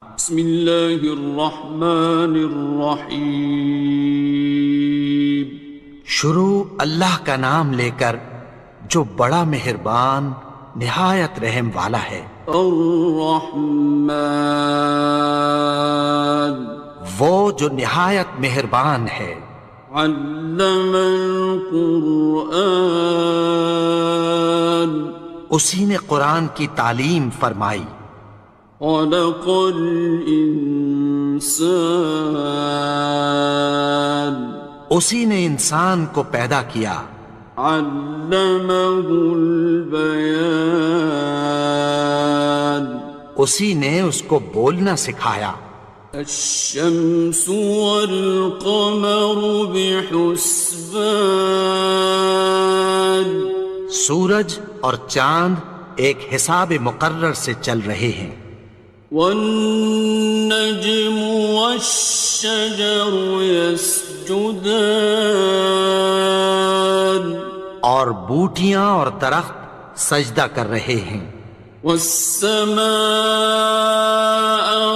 بسم اللہ الرحمن الرحیم۔ شروع اللہ کا نام لے کر جو بڑا مہربان نہایت رحم والا ہے۔ الرحمن، وہ جو نہایت مہربان ہے۔ علم القرآن، اسی نے قرآن کی تعلیم فرمائی۔ خلق الانسان، اسی نے انسان کو پیدا کیا۔ علمہ البیان، اسی نے اس کو بولنا سکھایا۔ الشمس والقمر بحسبان، سورج اور چاند ایک حساب مقرر سے چل رہے ہیں۔ والنجم والشجر يسجدان، اور بوٹیاں اور درخت سجدہ کر رہے ہیں۔ والسماء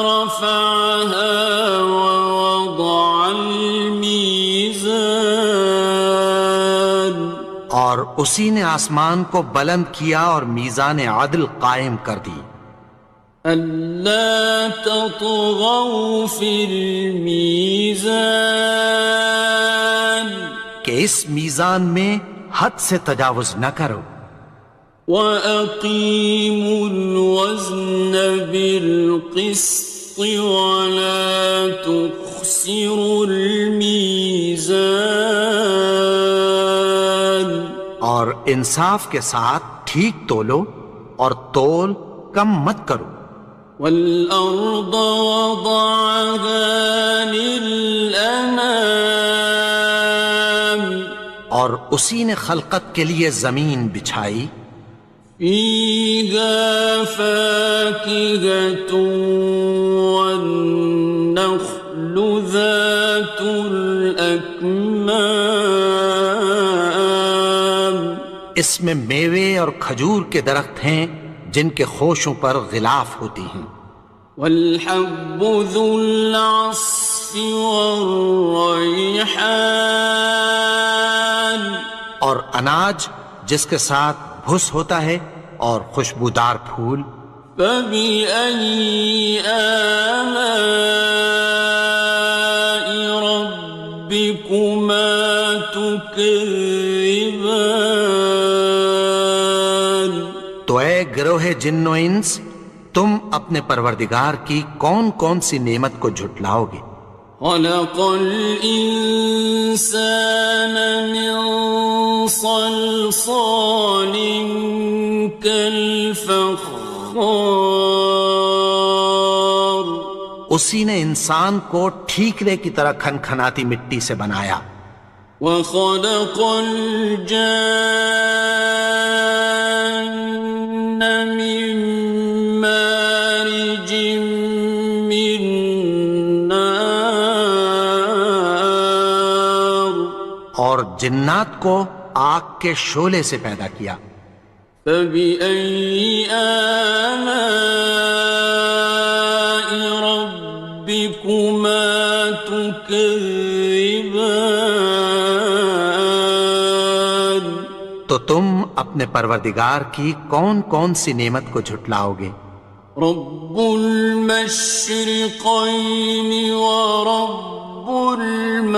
رفعها ووضع الميزان، اور اسی نے آسمان کو بلند کیا اور میزان عدل قائم کر دی۔ ألا تطغوا في الميزان، کہ اس میزان میں حد سے تجاوز نہ کرو۔ وَأَقِيمُوا الْوَزْنَ بِالْقِسْطِ وَلَا تُخْسِرُوا الْمِيزَانَ، اور انصاف کے ساتھ ٹھیک تولو اور تول کم مت کرو۔ وَالْأَرْضَ وَضَعَهَا لِلْأَنَامِ، اور اسی نے خلقت کے لیے زمین بچھائی۔ فِيهَا فَاكِهَةٌ وَالنَّخْلُ ذَاتُ الْأَكْمَامِ، اس میں میوے اور کھجور کے درخت ہیں جن کے خوشوں پر غلاف ہوتی ہیں۔ وَالْحَبُّ ذُو الْعَصْفِ وَالرَّيْحَانِ، اور اناج جس کے ساتھ بھس ہوتا ہے اور خوشبودار پھول۔ فَبِأَيِّ آلَاءِ رَبِّكُمَا تُكَذِّبَانِ، تو اے گروہ جن و انس، تم اپنے پروردگار کی کون کون سی نعمت کو جھٹلاؤ گے؟ خَلَقَ الْإِنسَانَ مِنْ صَلْصَالٍ كَالْفَخَّارِ، اسی نے انسان کو ٹھیکرے کی طرح کھنکھناتی مٹی سے بنایا۔ وَخَلَقَ الْجَانَّ مِن مَّارِجٍ مِّن نَّارٍ، اور جنات کو آگ کے شعلے سے پیدا کیا۔ فَبِأَيِّ آلَاءِ رَبِّكُمَا تُكَذِّبَانِ، تو تم اپنے پروردگار کی کون کون سی نعمت کو جھٹلاؤ گے؟ رب المشرقین ورب المغربین،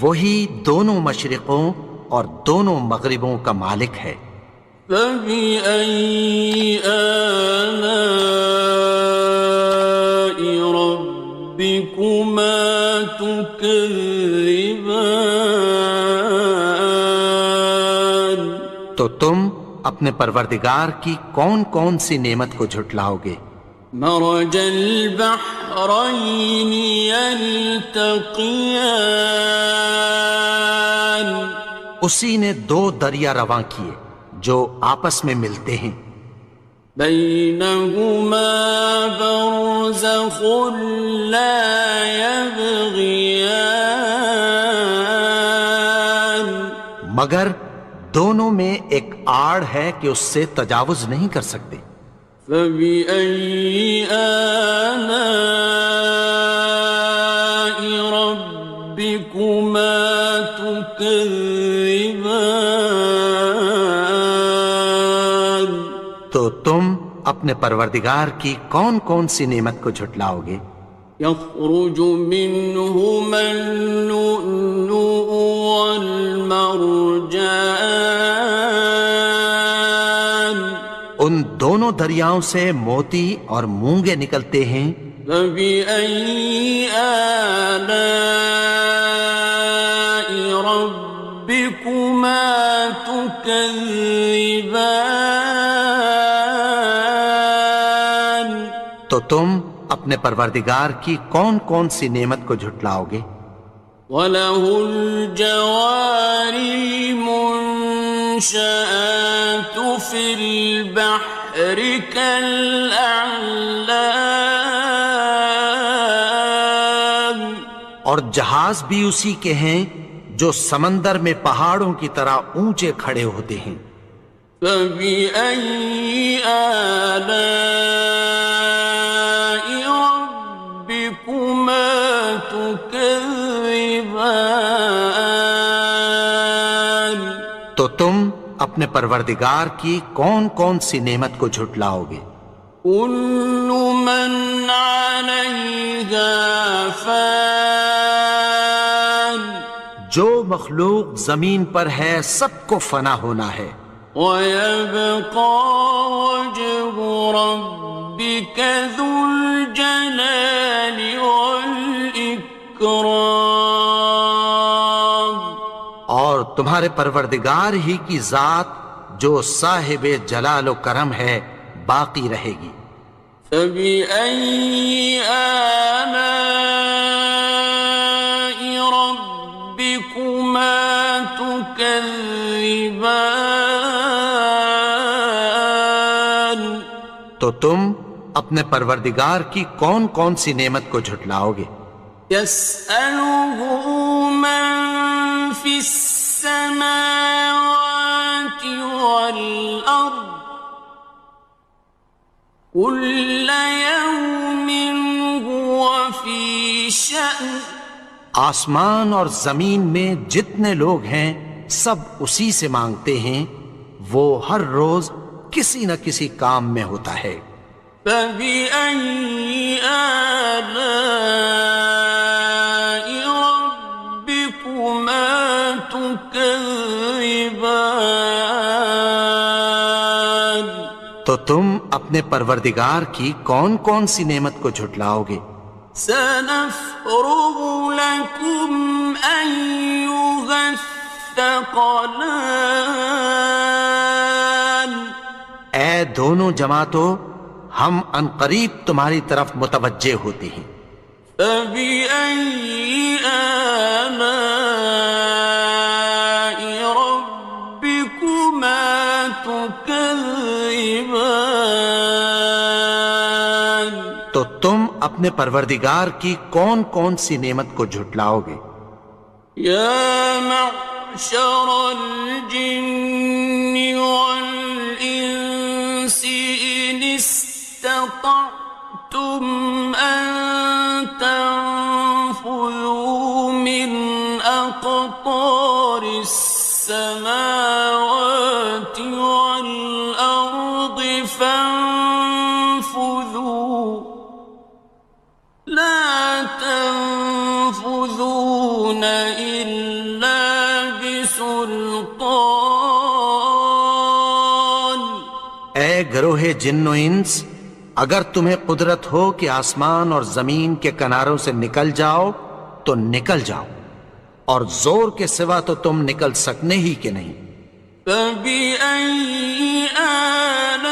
وہی دونوں مشرقوں اور دونوں مغربوں کا مالک ہے۔ فَبِأَيِّ آلَاءِ رَبِّكُمَا تُكَذِّبَانِ، تو تم اپنے پروردگار کی کون کون سی نعمت کو جھٹلاؤ گے؟ مرج البحرین یلتقیان، اسی نے دو دریا رواں کیے جو آپس میں ملتے ہیں۔ بینہما برزخ لا یبغیان، مگر دونوں میں ایک آڑ ہے کہ اس سے تجاوز نہیں کر سکتے۔ فبأي آلاء ربكما تكذبان؟ تو تم اپنے پروردگار کی کون کون سی نعمت کو جھٹلاؤ گے؟ يخرج منهما اللؤلؤ والمرجان ان دونوں دریاؤں سے موتی اور مونگے نکلتے ہیں۔ فبأي آلاء ربكما تكذبان؟ تو تم اپنے پروردگار کی کون کون سی نعمت کو جھٹلاؤ گے؟ وَلَهُ الْجَوَارِ الْمُنشَآتُ فِي الْبَحْرِ كَالْأَعْلَامِ، اور جہاز بھی اسی کے ہیں جو سمندر میں پہاڑوں کی طرح اونچے کھڑے ہوتے ہیں۔ فَبِأَيِّ آلَاءِ رَبِّكُمَا تُكَذِّبَانِ؟ تو تم اپنے پروردگار کی کون کون سی نعمت کو جھٹلاؤ گے؟ كُلُّ مَنْ عَلَيْهَا فَانٍ، جو مخلوق زمین پر ہے سب کو فنا ہونا ہے۔ وَيَبْقَى وَجْهُ رَبِّكَ ذُو الْجَلَالِ وَالْإِكْرَامِ، اور تمہارے پروردگار ہی کی ذات جو صاحب جلال و کرم ہے باقی رہے گی۔ فَبِأَيِّ آلَاءِ رَبِّكُمَا تُكَذِّبَانِ؟ تو تم اپنے پروردگار کی کون کون سی نعمت کو جھٹلاؤ گے؟ يَسْأَلُهُ مَن فِي السَّمَاوَاتِ وَالْأَرْضِ كُلَّ يَوْمٍ هُوَ فِي شَأْنٍ، آسمان اور زمین میں جتنے لوگ ہیں سب اسی سے مانگتے ہیں، وہ ہر روز کسی نہ کسی کام میں ہوتا ہے۔ فَبِأَيِّ آلَاءِ رَبِّكُمَا تُكَذِّبَانِ؟ تو تم اپنے پروردگار کی کون کون سی نعمت کو جھٹلاؤ گے؟ سَنَفْرُغُ لَكُمْ أَيُّهَ الثَّقَلَانِ، اے دونوں جماعتوں، ہم عنقریب تمہاری طرف متوجہ ہوتے ہیں۔ فَبِأَيِّ آلَاءِ رَبِّكُمَا تُكَذِّبَانِ؟ تو تم اپنے پروردگار کی کون کون سی نعمت کو جھٹلاؤ گے؟ يَا مَعْشَرَ الْجِنِّ وَالْإِنسِ إِنِ اسْتَطَعْتُمْ أَن تَنفُذُوا مِنْ أَقْطَارِ السَّمَاوَاتِ وَالْأَرْضِ فَانفُذُوا لَا تَنفُذُونَ إِلَّا بِسُلْطَانٍ۔ اے گروہ جن و انس، اگر تمہیں قدرت ہو کہ آسمان اور زمین کے کناروں سے نکل جاؤ تو نکل جاؤ، اور زور کے سوا تو تم نکل سکنے ہی کہ نہیں۔ فَبِأَيِّ آلَاءِ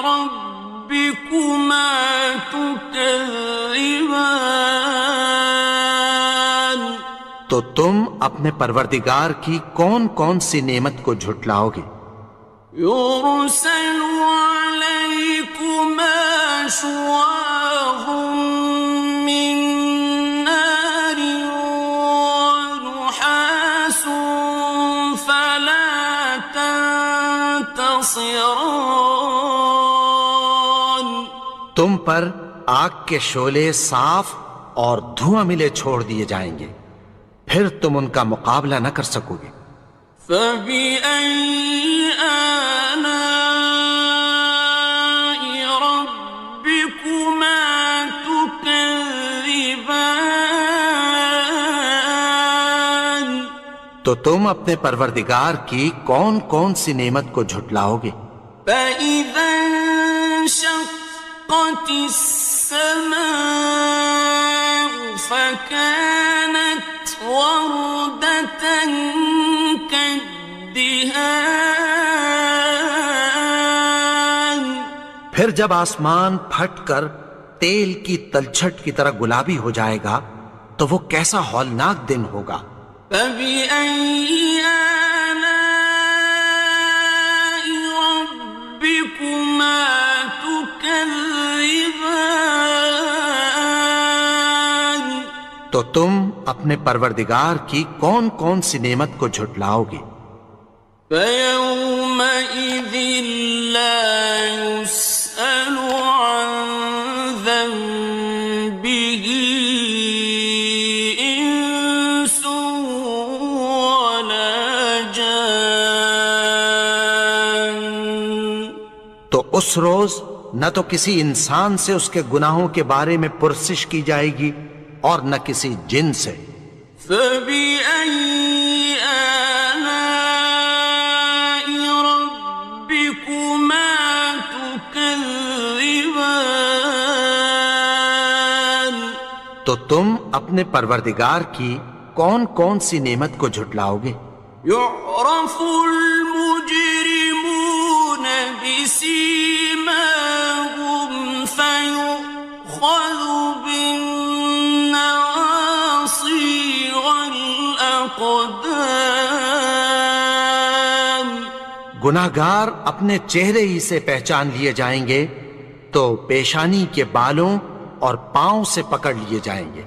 رَبِّكُمَا تُكَذِّبَانِ؟ تو تم اپنے پروردگار کی کون کون سی نعمت کو جھٹلاؤ گے؟ يُرْسَلُ عَلَيْكُمَا شُوَاظٌ مِّن نَّارٍ وَنُحَاسٌ خاصران. تم پر آگ کے شعلے صاف اور دھواں ملے چھوڑ دیے جائیں گے، پھر تم ان کا مقابلہ نہ کر سکو گے۔ فبأي آلاء ربكما تكذبان. تو تم اپنے پروردگار کی کون کون سی نعمت کو جھٹلاؤ گے؟ فإذا انشقت السماء فكانت وردة كالدهان. پھر جب آسمان پھٹ کر تیل کی تلچھٹ کی طرح گلابی ہو جائے گا تو وہ کیسا ہولناک دن ہوگا۔ فبأي آلاء ربكما تكذبان. تو تم اپنے پروردگار کی کون کون سی نعمت کو جھٹلاؤ گے؟ فيومئذ لا يسأل عن ذنبه إنس ولا جان. تو اس روز نہ تو کسی انسان سے اس کے گناہوں کے بارے میں پرسش کی جائے گی اور نہ کسی جن سے۔ فبأي آلاء ربكما تكذبان. تو تم اپنے پروردگار کی کون کون سی نعمت کو جھٹلاؤ گے؟ يعرف المجرمون بسيماهم فيؤخذ بالنواصي والأقدام. گناہگار اپنے چہرے ہی سے پہچان لیے جائیں گے تو پیشانی کے بالوں اور پاؤں سے پکڑ لیے جائیں گے۔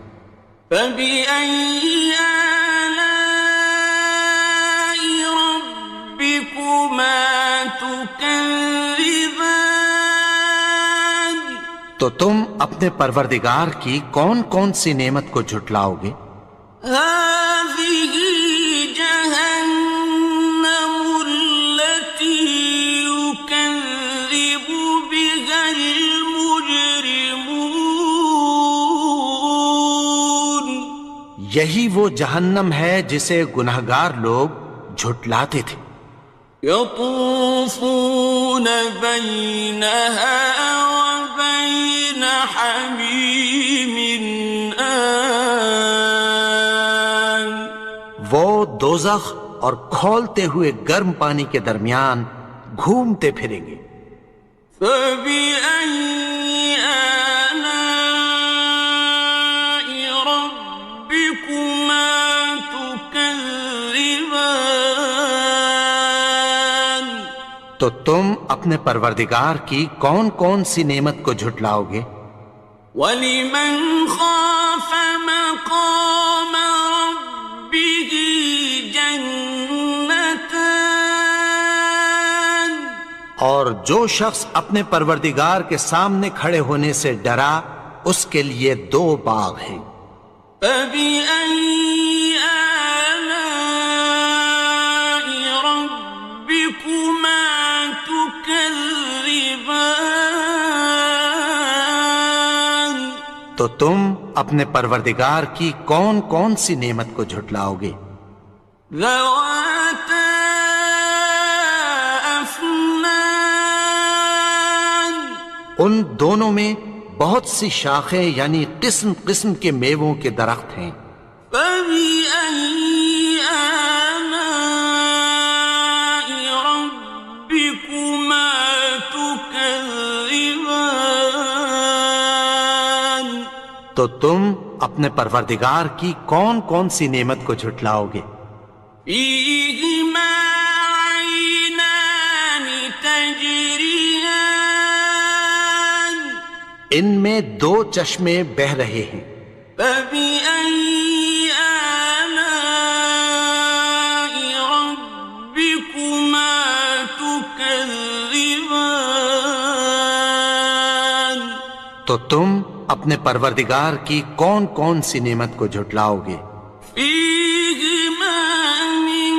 فبأي آلاء ربكما تكذبان. تو تم اپنے پروردگار کی کون کون سی نعمت کو جھٹلاؤ گے؟ هذه جهنم التي يكذب بها المجرمون. یہی وہ جہنم ہے جسے گناہگار لوگ جھٹلاتے تھے۔ يطوفون بينها وبين حميم آن. وہ دوزخ اور کھولتے ہوئے گرم پانی کے درمیان گھومتے پھریں گے۔ فبأي آلاء ربكما تكذبان. تو تم اپنے پروردگار کی کون کون سی نعمت کو جھٹلاؤ گے؟ وَلِمَنْ خَافَ مَقَامَ رَبِّهِ جَنَّتَانِ. اور جو شخص اپنے پروردگار کے سامنے کھڑے ہونے سے ڈرا اس کے لیے دو باغ ہیں۔ فَبِأَيِّ آلَاءِ رَبِّكُمَا تُكَذِّبَانِ. تو تم اپنے پروردگار کی کون کون سی نعمت کو جھٹلاؤ گے؟ ذَوَاتَا أَفْنَانٍ. ان دونوں میں بہت سی شاخیں یعنی قسم قسم کے میووں کے درخت ہیں۔ فَبِأَيِّ آلَاءِ رَبِّكُمَا تُكَذِّبَانِ. تو تم اپنے پروردگار کی کون کون سی نعمت کو جھٹلاؤ گے؟ فِيهِمَا عَيْنَانِ تَجْرِيَانِ. ان میں دو چشمے بہہ رہے ہیں۔ فَبِأَيِّ آلَاءِ رَبِّكُمَا تُكَذِّبَانِ. تكذبان تو تم اپنے پروردگار کی کون کون سی نعمت کو جھٹلاؤ گے؟ فيهما من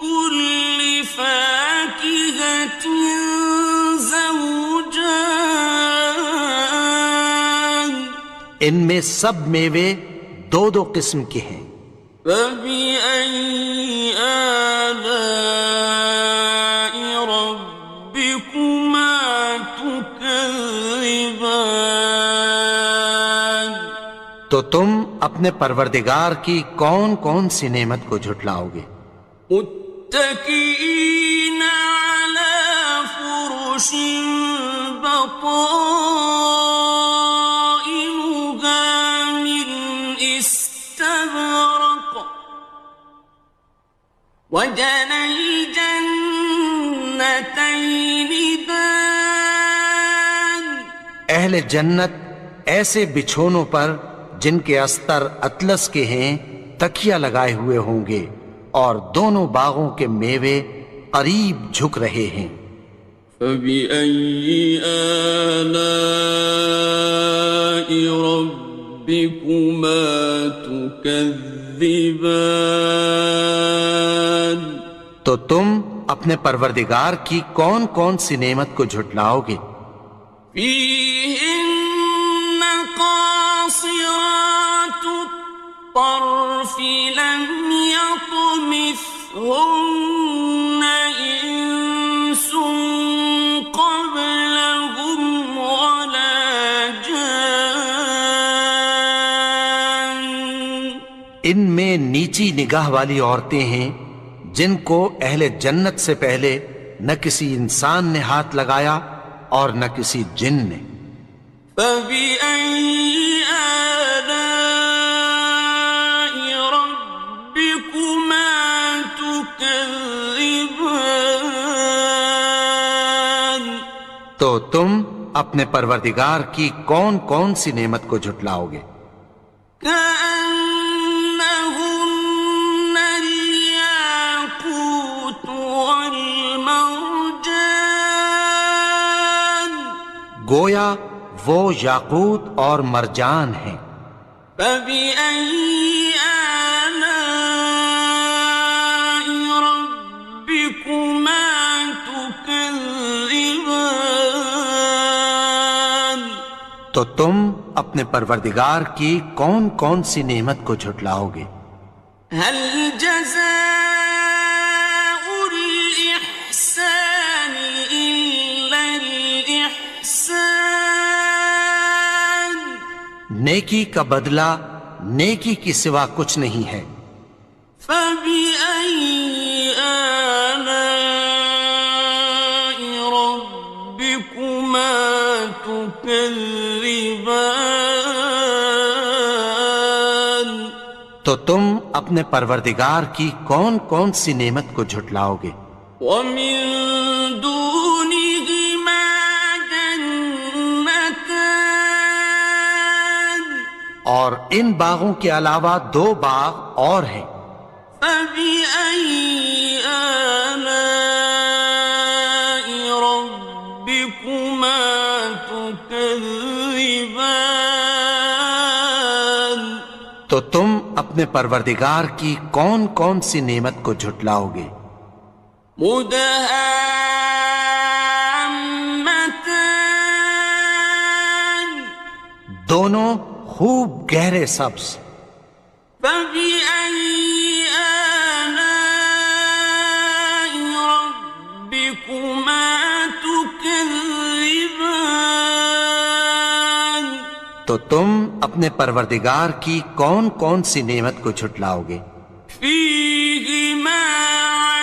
كل فاكهة زوجان ان میں سب میوے دو دو قسم کے ہیں۔ فبأي آلاء ربكما تكذبان تو تم اپنے پروردگار کی کون کون سی نعمت کو جھٹلاؤ گے؟ متكئين على فرش بطائنها من استبرق وجنى الجنتين دان اہل جنت ایسے بچھونوں پر جن کے استر اطلس کے ہیں تکیہ لگائے ہوئے ہوں گے، اور دونوں باغوں کے میوے قریب جھک رہے ہیں۔ فبأي آلاء ربكما تكذبان تو تم اپنے پروردگار کی کون کون سی نعمت کو جھٹلاؤ گے؟ فيهن قاصرات الطرف لم يطمثهن إنس قبلهم ولا جان ان میں نیچی نگاہ والی عورتیں ہیں جن کو اہل جنت سے پہلے نہ کسی انسان نے ہاتھ لگایا اور نہ کسی جن نے۔ فبأي آلاء ربكما تكذبان تو تم اپنے پروردگار کی کون کون سی نعمت کو جھٹلاؤ گے؟ كأنهن الياقوت والمرجان گویا وہ یاقوت اور مرجان ہیں۔ فبأي آلاء ربكما تكذبان تو تم اپنے پروردگار کی کون کون سی نعمت کو جھٹلاؤ گے؟ هل جزاء الإحسان إلا الإحسان نیکی کا بدلہ نیکی کی سوا کچھ نہیں ہے۔ فبأي آلاء ربكما تكذبان تو تم اپنے پروردگار کی کون کون سی نعمت کو جھٹلاؤ گے؟ ومن دونهما جنتان اور ان باغوں کے علاوہ دو باغ اور ہیں۔ فبأي آلاء ربكما تكذبان تو تم اپنے پروردگار کی کون کون سی نعمت کو جھٹلاؤ گے؟ مدهامتان دونوں خوب گہرے سبز۔ فبأي آلاء ربكما تكذبان تو تم اپنے پروردگار کی کون کون سی نعمت کو جھٹلاؤ گے؟ فيهما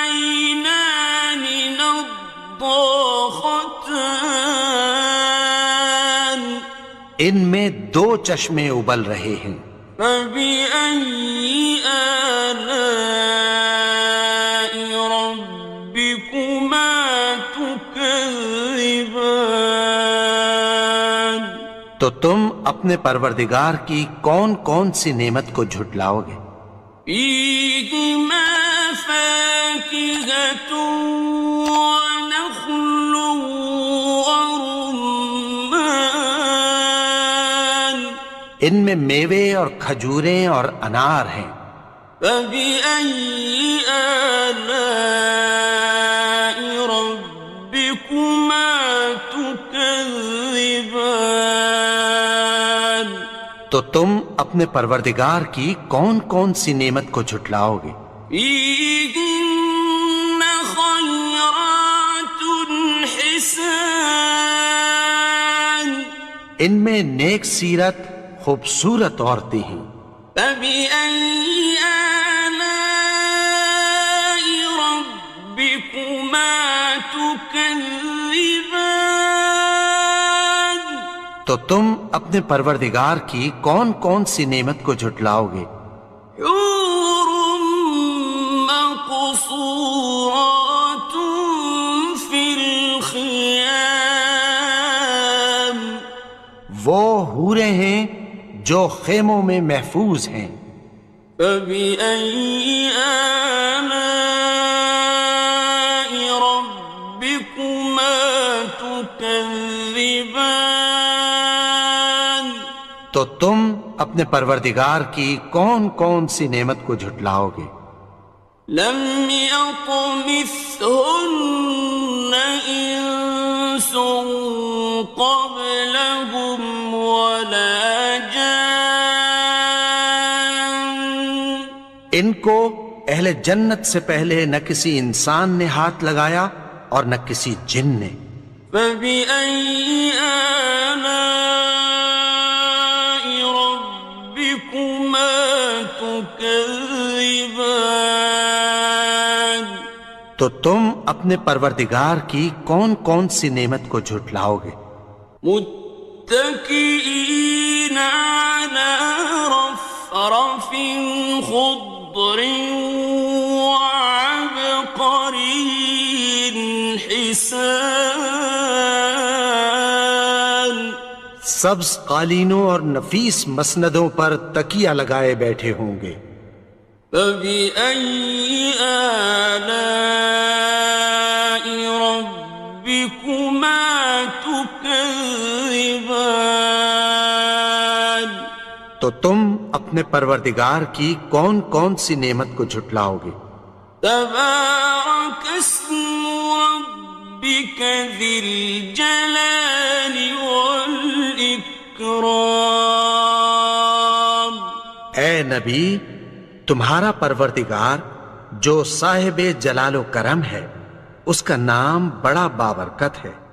عينان نضاختان ان میں دو چشمے ابل رہے ہیں۔ فبأي آلاء ربكما تكذبان تو تم اپنے پروردگار کی کون کون سی نعمت کو جھٹلاؤ گے؟ فيهما فاكهة ونخل ان میں میوے اور کھجوریں اور انار ہیں۔ فبأي آلاء ربكما تكذبان؟ تو تم اپنے پروردگار کی کون کون سی نعمت کو جھٹلاؤ گے؟ فيهن خيرات حسان، ان میں نیک سیرت خوبصورت عورتیں ہیں۔ فبأي آلاء ربكما تكذبان؟ تو تم اپنے پروردگار کی کون کون سی نعمت کو جھٹلاؤ گے؟ حور مقصورات في الخيام، وہ حوریں ہیں جو خیموں میں محفوظ ہیں۔ فبأي آلاء ربكما تكذبان؟ تو تم اپنے پروردگار کی کون کون سی نعمت کو جھٹلاؤ گے؟ لم يطمثهن إنس قبلهم ولا جان، ان کو اہل جنت سے پہلے نہ کسی انسان نے ہاتھ لگایا اور نہ کسی جن نے۔ فبأي آلاء ربكما تكذبان؟ تو تم اپنے پروردگار کی کون کون سی نعمت کو جھٹلاؤ گے؟ متكئين على رفرف خضر وعبقري حسان، سبز قالینوں اور نفیس مسندوں پر تکیہ لگائے بیٹھے ہوں گے۔ فبأي آلاء ربكما تكذبان؟ تو تم اپنے پروردگار کی کون کون سی نعمت کو جھٹلاؤ گے؟ تبارك اسم ربك ذي الجلال والإكرام۔ اے نبی، تمہارا پروردگار جو صاحب جلال و کرم ہے، اس کا نام بڑا بابرکت ہے۔